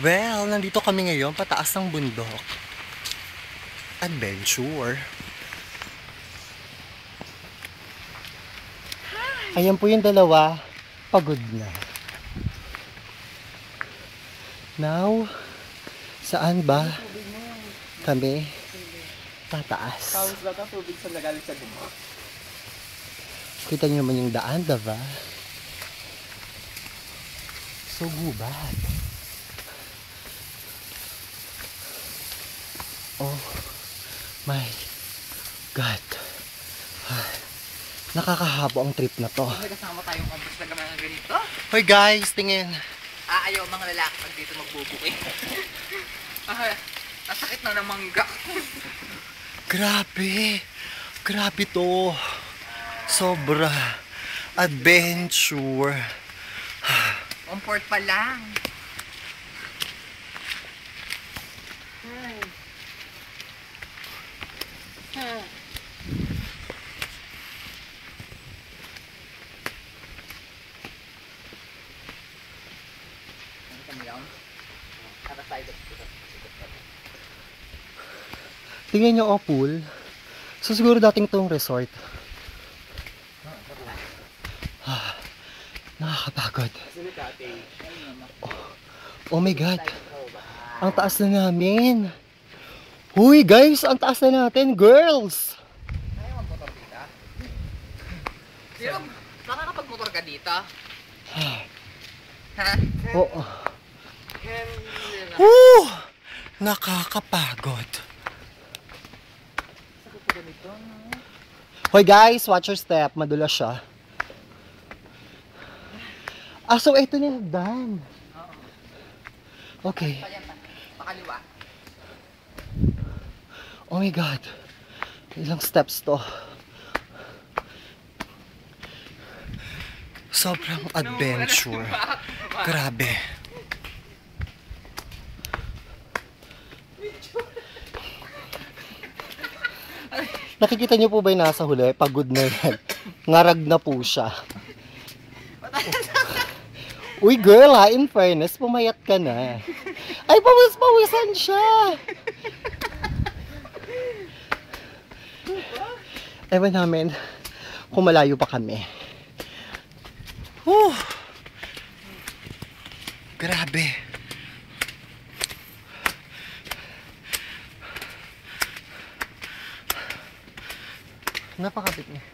Well, nandito kami ngayon, pataas ng bundok. Adventure. Ayan po yung dalawa, pagod na. Now, saan ba kami tataas? Tapos ba ito tubig sa nagalit sa dumo? Kita niyo naman yung daan, diba? So gubat. Oh my God. Nakakahabo ang trip na to. May kasama tayong compass na gamang ganito. Hoy guys, tingin. Ayaw mga lalaki pag dito magbubuki. Nasakit na ng mangga. Grabe. Grabe to. Sobra. Adventure. Comfort pa lang. Tingnan nyo, pool. So siguro dating tong resort. Nakakapagod. Oh my God. Ang taas na namin. Huy guys, ang taas na natin, girls. Ayaw ang motor dito. Sino? Nakakapag-motor ka dito? Ha? Oo. Woo! Nakakapagod. Hoy guys, watch your step. Madulas siya. So ito na yung daan. Okay. Pakaliwa. Oh my God. Ilang steps to. Sobrang adventure. Grabe. Nakikita niyo po ba yung nasa huli? Pagod na yan. Ngarag na po siya. Uy girl ha, in fairness, pumayat ka na. Ay, pawis-pawisan siya. Ewan namin kung malayo pa kami. Whew. Grabe. Napakapit niya.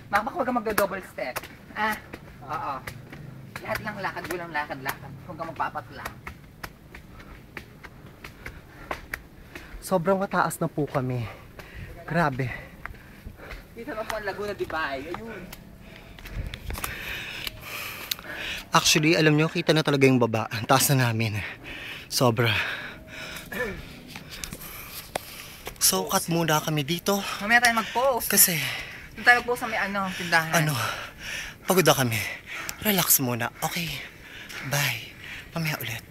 Baka huwag ka magdo-double step. Oo. Lahat lang lakad, gulang lakad. Huwag ka magpapatla. Sobrang mataas na po kami. Grabe. Dito na po ang Laguna de Bay. Ayun. Actually, alam nyo, kita na talaga yung baba. Ang taas na namin. Sobra. So, cut muna kami dito. Mamaya tayo mag-post. Kasi, Doon tayo mag-post sa may tindahan. pagod na kami. Relax muna. Okay. Bye. Mamaya ulit.